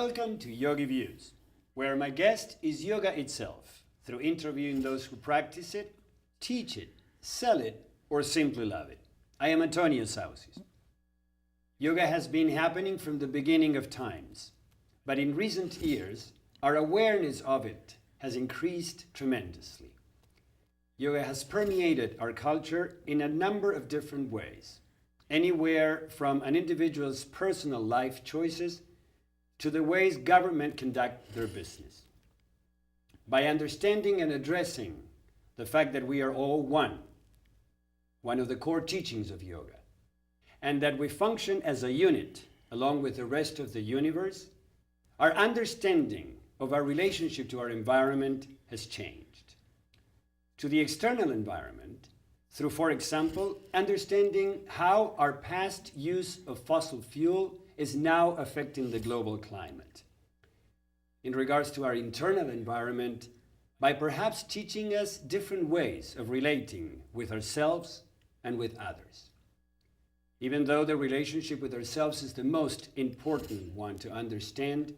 Welcome to YogiViews, where my guest is yoga itself, through interviewing those who practice it, teach it, sell it, or simply love it. I am Antonio Sausis. Yoga has been happening from the beginning of times, but in recent years, our awareness of it has increased tremendously. Yoga has permeated our culture in a number of different ways, anywhere from an individual's personal life choices to the ways government conduct their business. By understanding and addressing the fact that we are all one of the core teachings of yoga, and that we function as a unit along with the rest of the universe, our understanding of our relationship to our environment has changed. To the external environment, through, for example, understanding how our past use of fossil fuel is now affecting the global climate. In regards to our internal environment, by perhaps teaching us different ways of relating with ourselves and with others. Even though the relationship with ourselves is the most important one to understand,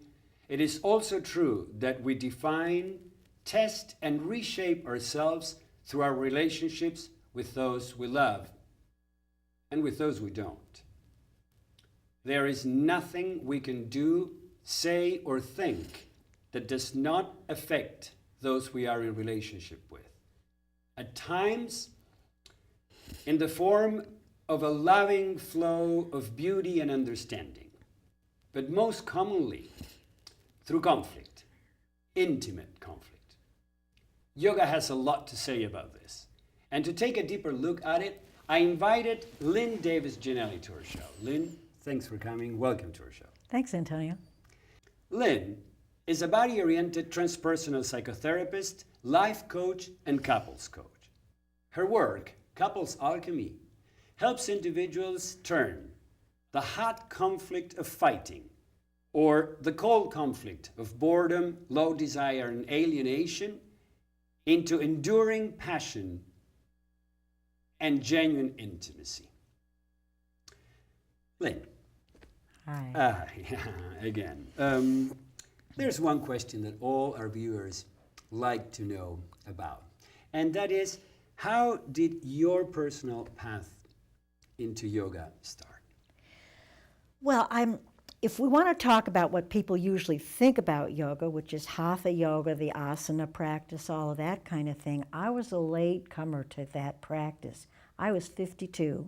it is also true that we define, test, and reshape ourselves through our relationships with those we love and with those we don't. There is nothing we can do, say, or think that does not affect those we are in relationship with. At times, in the form of a loving flow of beauty and understanding, but most commonly through conflict, intimate conflict. Yoga has a lot to say about this. And to take a deeper look at it, I invited Lyn Davis Genelli to our show. Lyn, thanks for coming. Welcome to our show. Thanks, Antonio. Lyn is a body-oriented transpersonal psychotherapist, life coach, and couples coach. Her work, CouplesAlchemy, helps individuals turn the hot conflict of fighting, or the cold conflict of boredom, low desire, and alienation, into enduring passion and genuine intimacy. Lyn. Hi. Again. There's one question that all our viewers like to know about, and that is, how did your personal path into yoga start? Well, if we want to talk about what people usually think about yoga, which is hatha yoga, the asana practice, all of that kind of thing, I was a late comer to that practice. I was 52,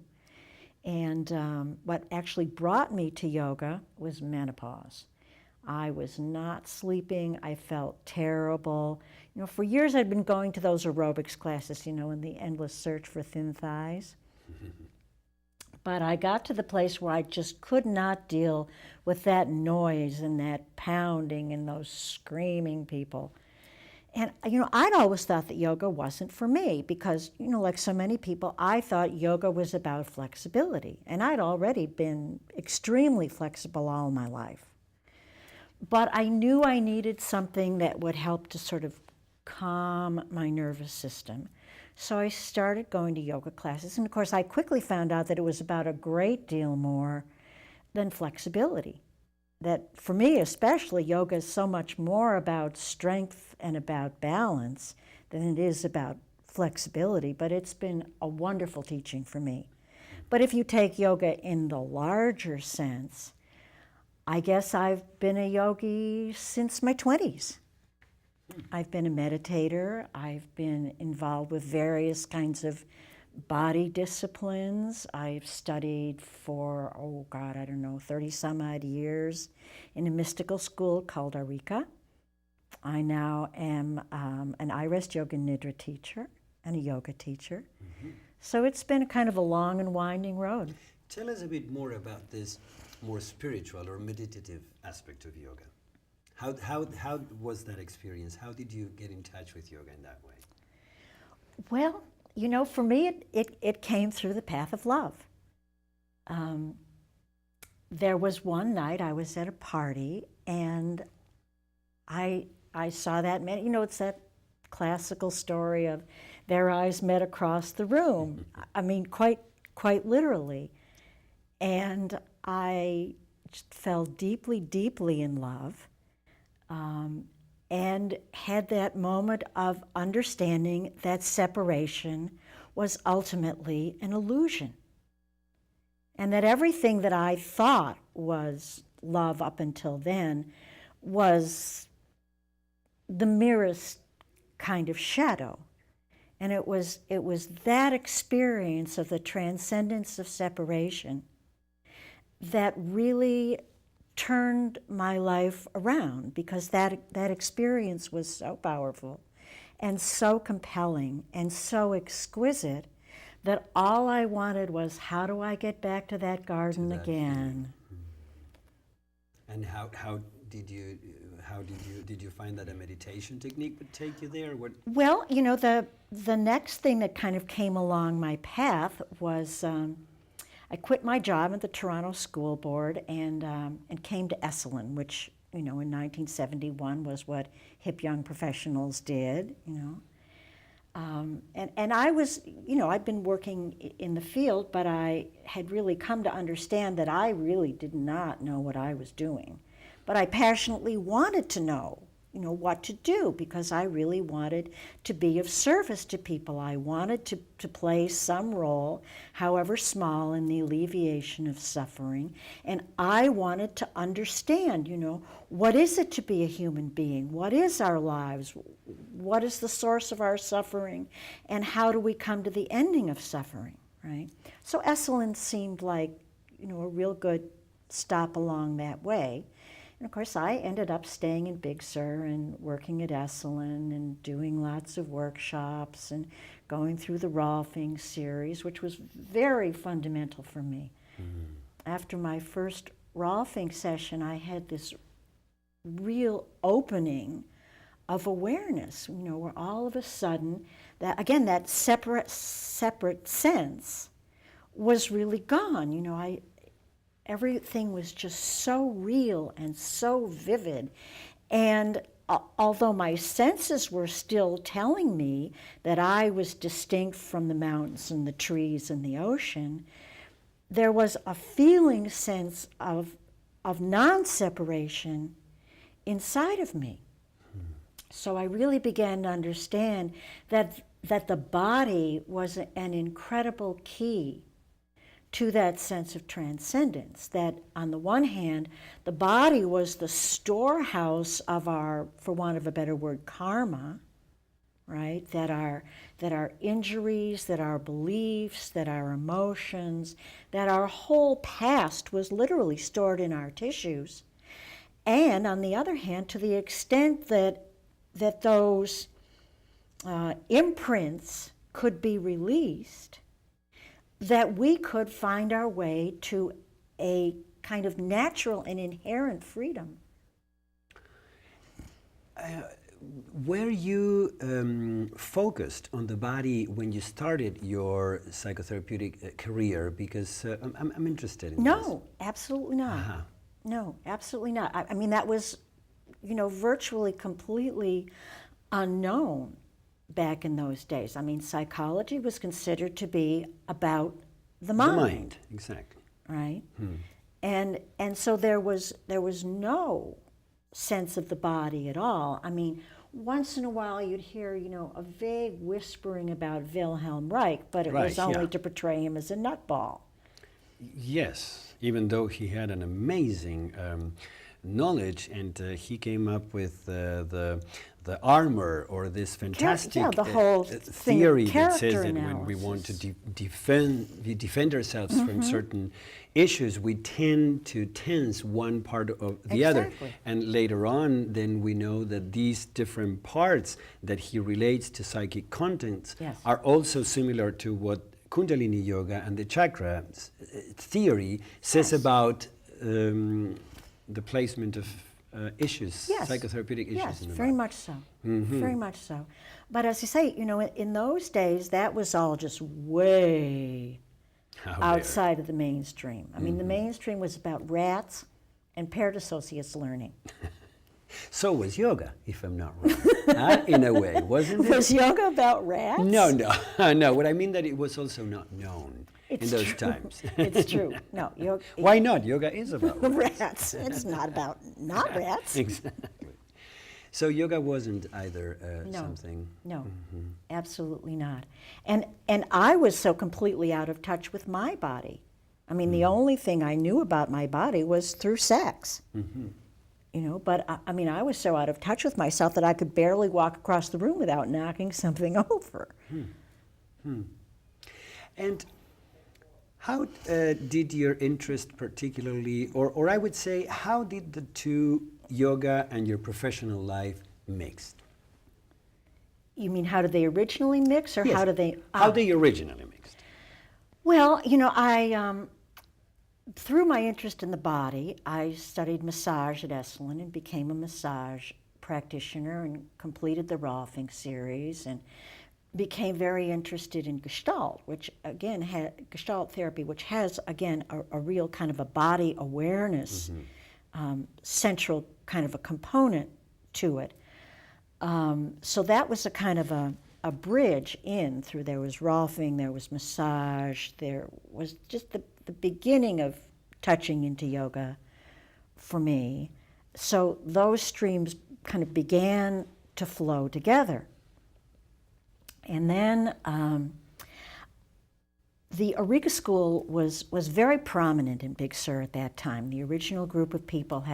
and what actually brought me to yoga was menopause. I was not sleeping. I felt terrible. You know, for years I'd been going to those aerobics classes, you know, in the endless search for thin thighs. But I got to the place where I just could not deal with that noise and that pounding and those screaming people. And, you know, I'd always thought that yoga wasn't for me because, you know, like so many people, I thought yoga was about flexibility. And I'd already been extremely flexible all my life. But I knew I needed something that would help to sort of calm my nervous system. So I started going to yoga classes. And of course, I quickly found out that it was about a great deal more than flexibility. That for me especially, yoga is so much more about strength and about balance than it is about flexibility. But it's been a wonderful teaching for me. But if you take yoga in the larger sense, I guess I've been a yogi since my 20s. I've been a meditator. I've been involved with various kinds of body disciplines. I've studied for, 30 some odd years in a mystical school called Arika. I now am an I-Rest Yoga Nidra teacher and a yoga teacher. Mm-hmm. So it's been kind of a long and winding road. Tell us a bit more about this more spiritual or meditative aspect of yoga. How was that experience? How did you get in touch with yoga in that way? Well, you know, for me, it came through the path of love. There was one night I was at a party, and I saw that man. You know, it's that classical story of their eyes met across the room. I mean, quite literally. And I just fell deeply, deeply in love, and had that moment of understanding that separation was ultimately an illusion. And that everything that I thought was love up until then was the merest kind of shadow. And it was that experience of the transcendence of separation that really turned my life around, because that experience was so powerful and so compelling and so exquisite that all I wanted was, how do I get back to that garden again? And how did you find that a meditation technique would take you there? What? Well, you know, the next thing that kind of came along my path was I quit my job at the Toronto School Board and came to Esalen, which, you know, in 1971 was what hip young professionals did, you know. And I was, you know, I'd been working in the field, but I had really come to understand that I really did not know what I was doing. But I passionately wanted to know, you know, what to do, because I really wanted to be of service to people. I wanted to play some role, however small, in the alleviation of suffering. And I wanted to understand, you know, what is it to be a human being? What is our lives? What is the source of our suffering? And how do we come to the ending of suffering, right? So Esalen seemed like, you know, a real good stop along that way. And of course, I ended up staying in Big Sur and working at Esalen and doing lots of workshops and going through the Rolfing series, which was very fundamental for me. Mm-hmm. After my first Rolfing session, I had this real opening of awareness, you know, where all of a sudden, that again, that separate sense was really gone. You know, everything was just so real and so vivid. And although my senses were still telling me that I was distinct from the mountains and the trees and the ocean, there was a feeling sense of non-separation inside of me. So I really began to understand that the body was an incredible key to that sense of transcendence, that on the one hand, the body was the storehouse of our, for want of a better word, karma, right? That our injuries, that our beliefs, that our emotions, that our whole past was literally stored in our tissues. And on the other hand, to the extent that those imprints could be released, that we could find our way to a kind of natural and inherent freedom. Were you focused on the body when you started your psychotherapeutic career? Because I'm interested in this. No, absolutely not. Uh-huh. No, absolutely not. I mean, that was, you know, virtually completely unknown back in those days. I mean, psychology was considered to be about the mind. The mind, exactly. Right? And so there was no sense of the body at all. I mean, once in a while you'd hear, you know, a vague whispering about Wilhelm Reich, but it was only to portray him as a nutball. Yes, even though he had an amazing knowledge, and he came up with the armor, or this fantastic the whole theory that says that analysis. when we want to defend ourselves from certain issues, we tend to tense one part of the other. And later on, then we know that these different parts that he relates to psychic contents are also similar to what Kundalini Yoga and the chakra theory says about the placement of issues, psychotherapeutic issues. Yes, in the very body. much so. Very much so. But as you say, you know, in those days, that was all just way outside of the mainstream. I mean, the mainstream was about rats and paired associates learning. So was yoga, if I'm not wrong, in a way, wasn't it? Was yoga about rats? No. What I mean that it was also not known. in those times. It's true. No, yoga. Why not? Yoga is about rats. Rats. It's not about not rats. Exactly. So yoga wasn't either No. something. No, absolutely not. And I was so completely out of touch with my body. I mean, the only thing I knew about my body was through sex. You know, but I mean, I was so out of touch with myself that I could barely walk across the room without knocking something over. And how did your interest particularly, or I would say, how did the two, yoga and your professional life, mixed? You mean how did they originally mix, or Yes. how did they? How they originally mixed? Well, you know, through my interest in the body, I studied massage at Esalen and became a massage practitioner and completed the Rolfing series and became very interested in Gestalt, which again had Gestalt therapy, which has again a real kind of a body awareness central kind of a component to it. So that was a kind of a bridge in through. There was Rolfing, there was massage, there was just the beginning of touching into yoga for me. So those streams kind of began to flow together. And then the Eureka School was very prominent in Big Sur at that time. The original group of people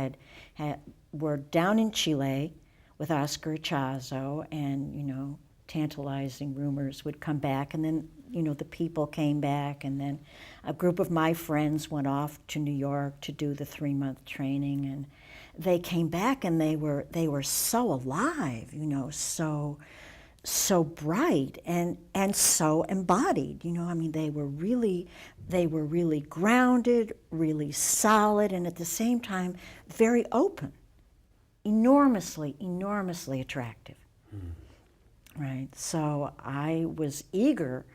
were down in Chile with Oscar Chazo, and, you know, tantalizing rumors would come back, and then, you know, the people came back, and then a group of my friends went off to New York to do the 3-month training, and they came back and they were so alive, you know, so bright and so embodied, you know. I mean, they were really grounded, really solid, and at the same time very open, enormously attractive. Right. So I was eager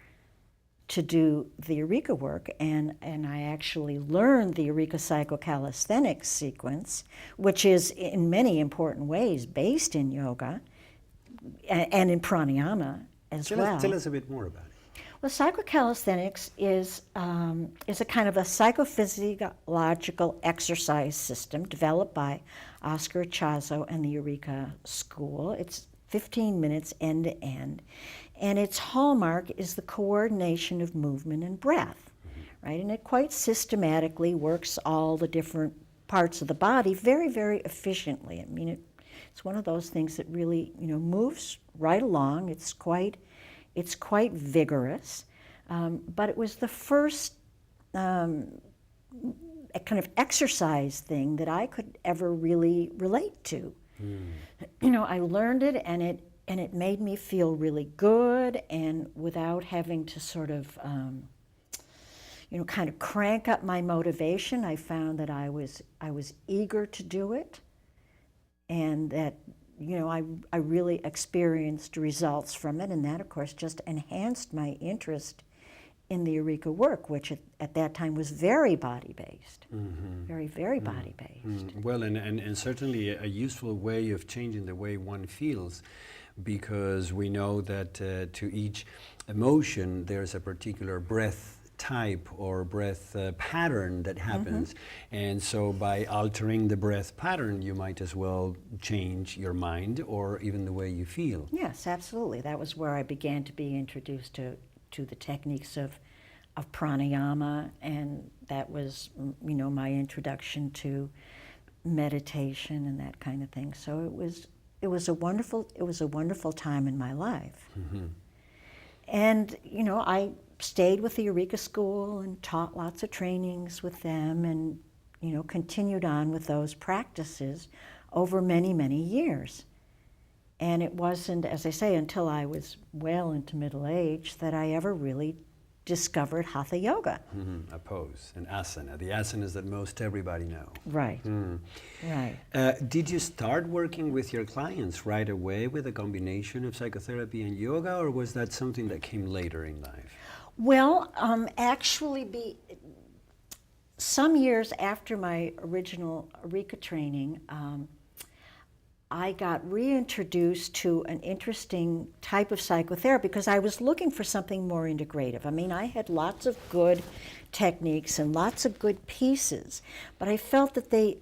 to do the Eureka work, and I actually learned the Eureka psychocalisthenics sequence, which is in many important ways based in yoga and in pranayama as well. Tell us a bit more about it. Well, psychocalisthenics is a kind of a psychophysiological exercise system developed by Oscar Chazo and the Eureka School. It's 15 minutes end to end, and its hallmark is the coordination of movement and breath, right? And it quite systematically works all the different parts of the body very, very efficiently. I mean, it's one of those things that really, you know, moves right along. It's quite vigorous, but it was the first kind of exercise thing that I could ever really relate to. You know, I learned it, and it made me feel really good, and without having to sort of, you know, kind of crank up my motivation, I found that I was eager to do it, and that, you know, I really experienced results from it, and that, of course, just enhanced my interest in the Eureka work, which at that time was very body-based, very body-based. Well, and certainly a useful way of changing the way one feels, because we know that to each emotion there's a particular breath type or breath pattern that happens, and so by altering the breath pattern you might as well change your mind or even the way you feel. Yes, absolutely. That was where I began to be introduced to the techniques of pranayama, and that was, you know, my introduction to meditation and that kind of thing. So it was a wonderful time in my life. And, you know, I stayed with the Eureka School and taught lots of trainings with them, and, you know, continued on with those practices over many, many years. And it wasn't, as I say, until I was well into middle age that I ever really discovered Hatha Yoga. A pose, an asana, the asanas that most everybody know. Right, right. Did you start working with your clients right away with a combination of psychotherapy and yoga, or was that something that came later in life? Well, actually, some years after my original Eureka training, I got reintroduced to an interesting type of psychotherapy because I was looking for something more integrative. I mean, I had lots of good techniques and lots of good pieces, but I felt that they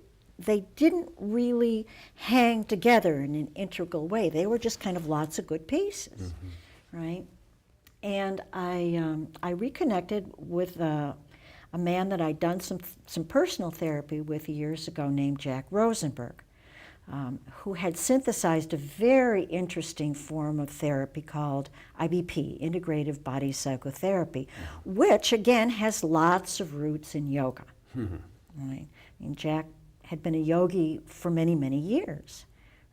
didn't really hang together in an integral way. They were just kind of lots of good pieces, right? And I reconnected with a man that I'd done some personal therapy with years ago named Jack Rosenberg, who had synthesized a very interesting form of therapy called IBP, Integrative Body Psychotherapy, which again has lots of roots in yoga. Right? I mean, Jack had been a yogi for many, many years,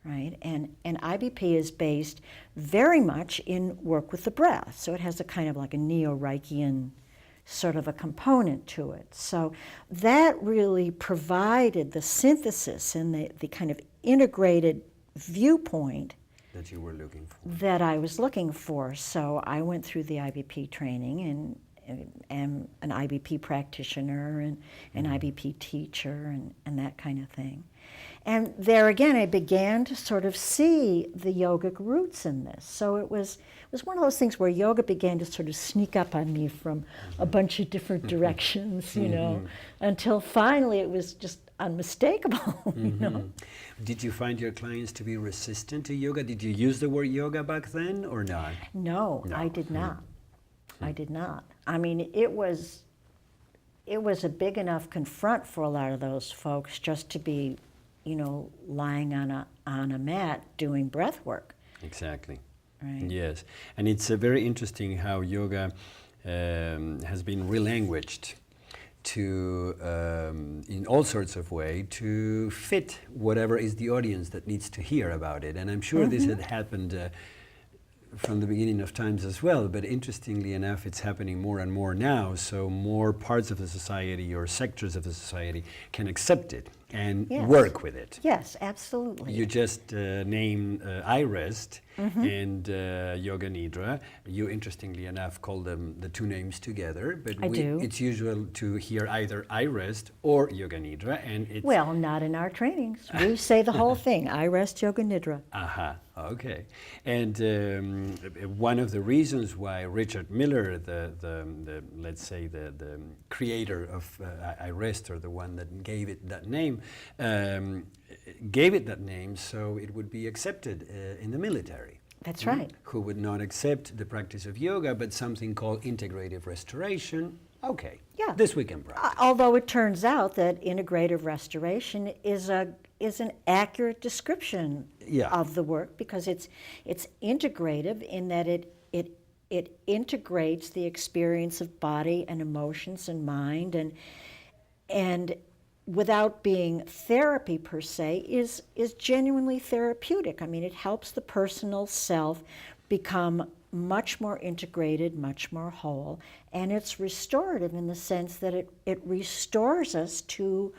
right? And IBP is based very much in work with the breath. So it has a kind of like a neo-Reichian sort of a component to it. So that really provided the synthesis and the kind of integrated viewpoint that you were looking for. That I was looking for. So I went through the IBP training and am an IBP practitioner and an IBP teacher and that kind of thing. And there again, I began to sort of see the yogic roots in this. So it was one of those things where yoga began to sort of sneak up on me from a bunch of different directions, you know, until finally it was just unmistakable, you know. Did you find your clients to be resistant to yoga? Did you use the word yoga back then or not? No. I did not. I did not. I mean, it was a big enough confront for a lot of those folks just to be, you know, lying on a mat doing breath work. Exactly. Right. Yes, and it's very interesting how yoga has been relanguaged to, in all sorts of ways, to fit whatever is the audience that needs to hear about it. And I'm sure this had happened from the beginning of times as well, but interestingly enough, it's happening more and more now, so more parts of the society or sectors of the society can accept it and work with it. Yes, absolutely. You just name iRest and Yoga Nidra. You, interestingly enough, call them the two names together, but it's usual to hear either iRest or Yoga Nidra, and it's... Well, not in our trainings. We say the whole thing, iRest, Yoga Nidra. Okay. And one of the reasons why Richard Miller, the let's say the creator of iRest, or the one that gave it that name, so it would be accepted in the military. That's right. Who would not accept the practice of yoga, but something called integrative restoration. Okay. Yeah. This we can practice. Although it turns out that integrative restoration is an accurate description of the work, because it's integrative in that it integrates the experience of body and emotions and mind, and without being therapy per se, is genuinely therapeutic. I mean, it helps the personal self become much more integrated, much more whole, and it's restorative in the sense that it restores us to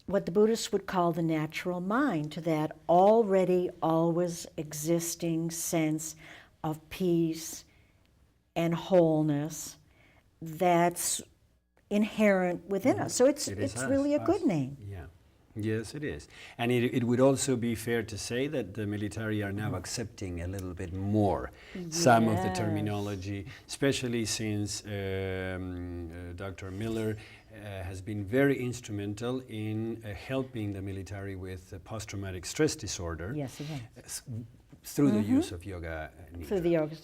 what the Buddhists would call the natural mind, to that already always existing sense of peace and wholeness that's inherent within us. So it's really a good name. Yeah. Yes, it is. And it would also be fair to say that the military are now accepting a little bit more some of the terminology, especially since Dr. Miller has been very instrumental in helping the military with post-traumatic stress disorder. Yes, he has. Through the use of yoga. Through the yoga.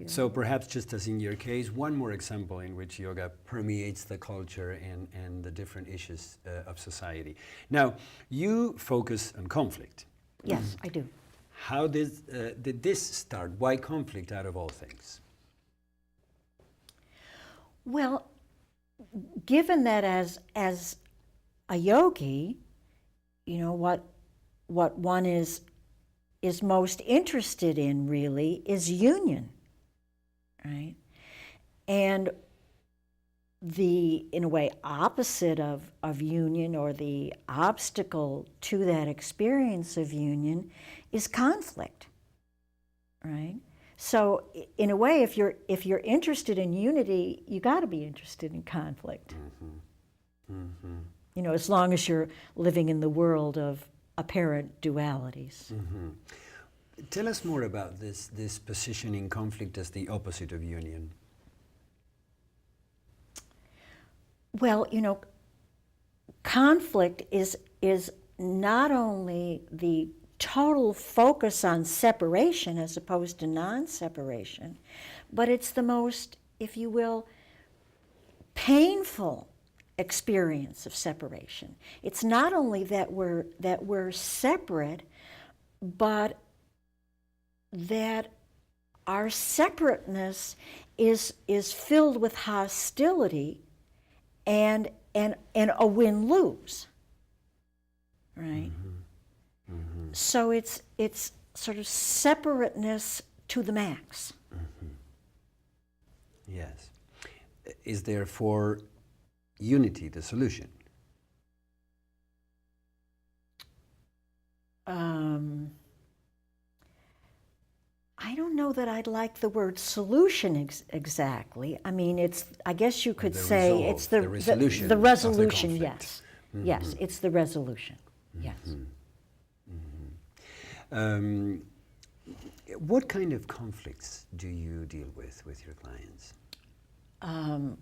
So perhaps just as in your case, one more example in which yoga permeates the culture and the different issues of society. Now, you focus on conflict. Yes, I do. How did this start? Why conflict out of all things? Well, given that as a yogi, you know, what one is most interested in really is union, right? And the, in a way, opposite of union, or the obstacle to that experience of union, is conflict, right? So in a way, if you're interested in unity, you got to be interested in conflict. You know, as long as you're living in the world of apparent dualities. Tell us more about this positioning conflict as the opposite of union. Well, conflict is not only the total focus on separation as opposed to non-separation, but it's the most, if you will, painful experience of separation. It's not only that we're separate, but that our separateness is filled with hostility and a win-lose, right? So it's sort of separateness to the max. Yes. Is therefore unity the solution? I don't know that I'd like the word solution exactly. I mean, I guess you could say resolve, it's the resolution. The resolution, of the conflict. yes. Yes, it's the resolution, yes. What kind of conflicts do you deal with your clients?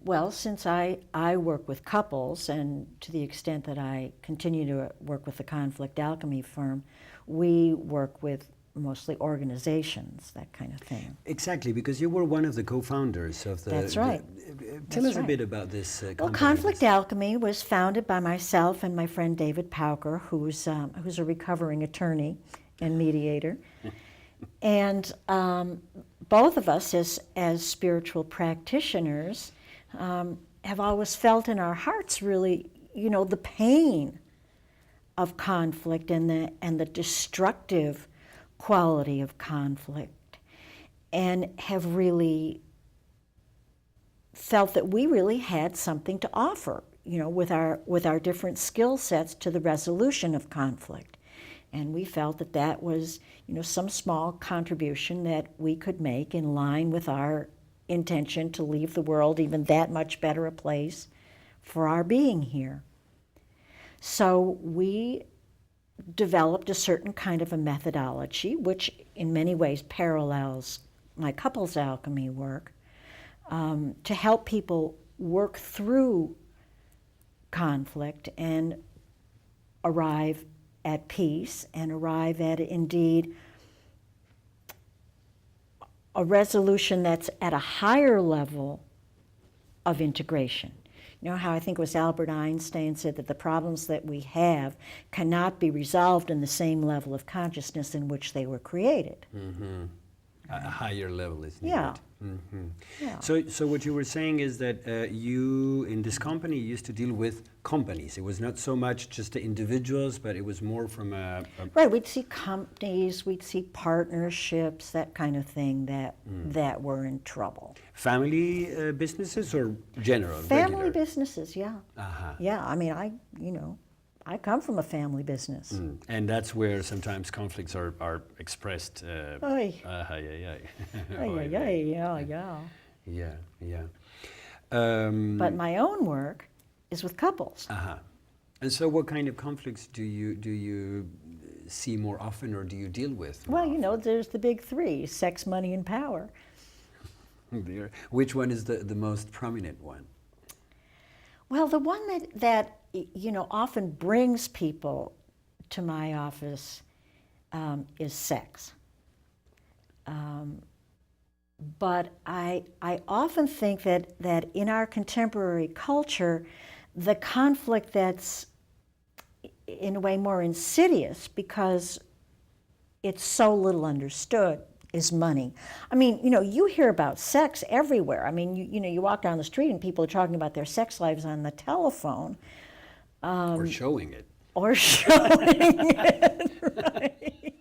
Well, since I work with couples, and to the extent that I continue to work with the Conflict Alchemy firm, we work with mostly organizations, that kind of thing. Exactly, because you were one of the co-founders of the... That's right. Tell us a bit about this company. Well, Conflict Alchemy was founded by myself and my friend David Pauker, who's a recovering attorney and mediator. And both of us, as spiritual practitioners, have always felt in our hearts really, the pain of conflict and the destructive quality of conflict, and have really felt that we really had something to offer, with our different skill sets to the resolution of conflict. And we felt that was, some small contribution that we could make in line with our intention to leave the world even that much better a place for our being here. So we developed a certain kind of a methodology, which in many ways parallels my couples alchemy work, to help people work through conflict and arrive at peace and arrive at, indeed, a resolution that's at a higher level of integration. You know how I think it was Albert Einstein said that the problems that we have cannot be resolved in the same level of consciousness in which they were created. A higher level is needed. Yeah. Yeah. So what you were saying is that you, in this company, used to deal with companies. It was not so much just the individuals, but it was more from a... Right, we'd see companies, we'd see partnerships, that kind of thing that were in trouble. Family businesses or general, Family regular? businesses, yeah. Yeah, I mean, I come from a family business. And that's where sometimes conflicts are expressed. Oy. Yeah. But my own work is with couples. And so what kind of conflicts do you see more often, or do you deal with more Well, there's the big three: sex, money, and power. often? Which one is the most prominent one? Well, the one that often brings people to my office is sex. But I often think that in our contemporary culture, the conflict that's in a way more insidious because it's so little understood is money. I mean, you hear about sex everywhere. I mean, you walk down the street and people are talking about their sex lives on the telephone. Or showing it. Or showing it, right.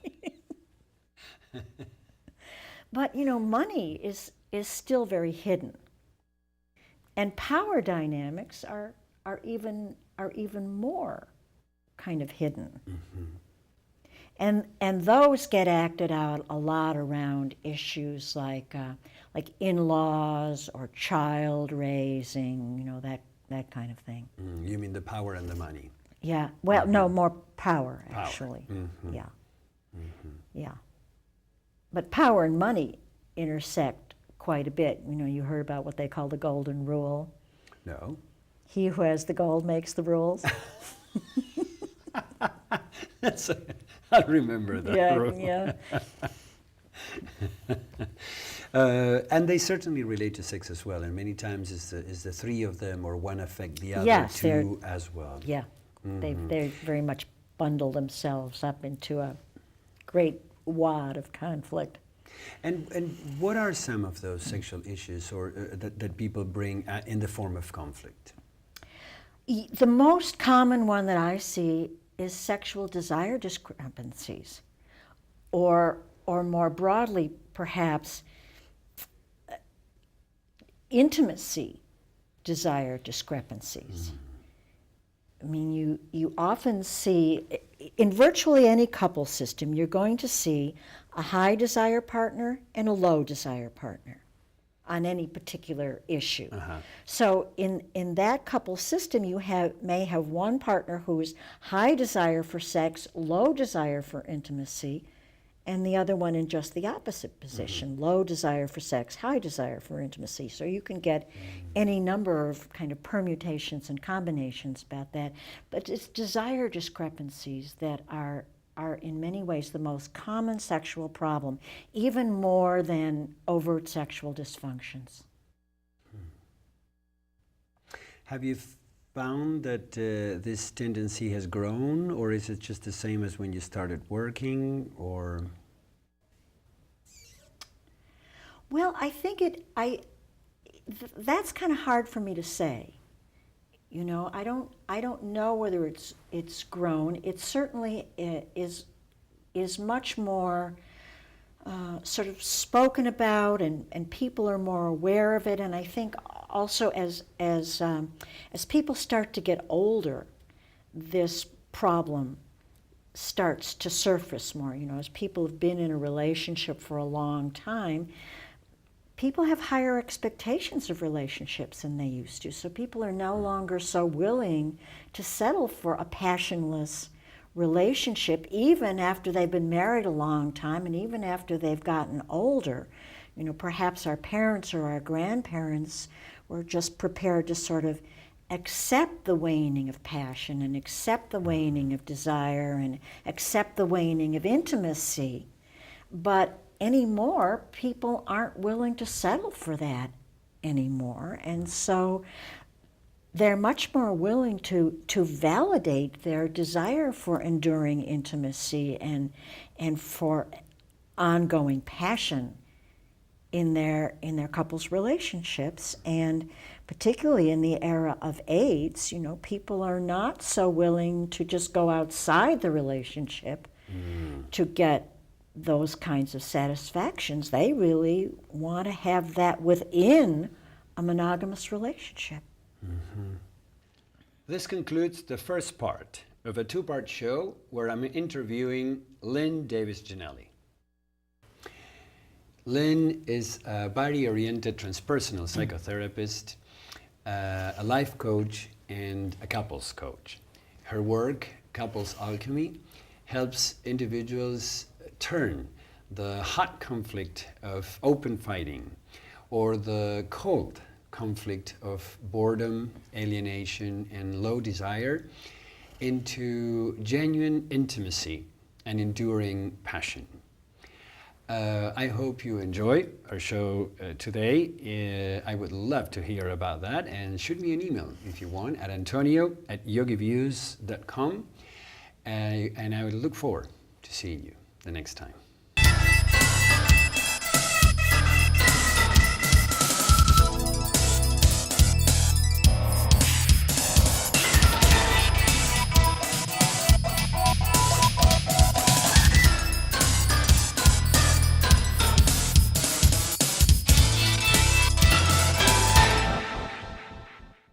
But, money is still very hidden. And power dynamics are even more kind of hidden. And those get acted out a lot around issues like in-laws or child raising, that kind of thing. You mean the power and the money? Yeah. Well, no, more power, Power. actually. Mhm. Yeah. Yeah. But power and money intersect quite a bit. You know, you heard about what they call the golden rule. No. He who has the gold makes the rules. I remember that Yeah, rule. yeah. And they certainly relate to sex as well. And many times is the three of them or one affect the other Yes, two as well. Yeah. They very much bundle themselves up into a great wad of conflict. And what are some of those sexual issues or that people bring in the form of conflict? The most common one that I see is sexual desire discrepancies, or more broadly, perhaps, intimacy desire discrepancies. I mean, you often see, in virtually any couple system, you're going to see a high desire partner and a low desire partner on any particular issue. So in that couple system, you may have one partner who is high desire for sex, low desire for intimacy, and the other one in just the opposite position, low desire for sex, high desire for intimacy. So you can get any number of kind of permutations and combinations about that. But it's desire discrepancies that are in many ways the most common sexual problem, even more than overt sexual dysfunctions. Have you found that this tendency has grown, or is it just the same as when you started working, or? Well, I think that's kind of hard for me to say. You know, I don't know whether it's grown. It certainly is much more sort of spoken about, and people are more aware of it. And I think also as people start to get older, this problem starts to surface more. You know, as people have been in a relationship for a long time, people have higher expectations of relationships than they used to. So people are no longer so willing to settle for a passionless relationship, even after they've been married a long time and even after they've gotten older. You know, perhaps our parents or our grandparents were just prepared to sort of accept the waning of passion and accept the waning of desire and accept the waning of intimacy. But anymore, people aren't willing to settle for that anymore. And so they're much more willing to validate their desire for enduring intimacy and for ongoing passion in their couples' relationships. And particularly in the era of AIDS, you know, people are not so willing to just go outside the relationship to get those kinds of satisfactions. They really want to have that within a monogamous relationship. This concludes the first part of a two-part show where I'm interviewing Lyn Davis Genelli. Lyn is a body-oriented transpersonal psychotherapist, a life coach, and a couples coach. Her work, CouplesAlchemy, helps individuals turn the hot conflict of open fighting or the cold conflict of boredom, alienation, and low desire into genuine intimacy and enduring passion. I hope you enjoy our show today. I would love to hear about that, and shoot me an email if you want at antonio@yogiviews.com, and I would look forward to seeing you the next time.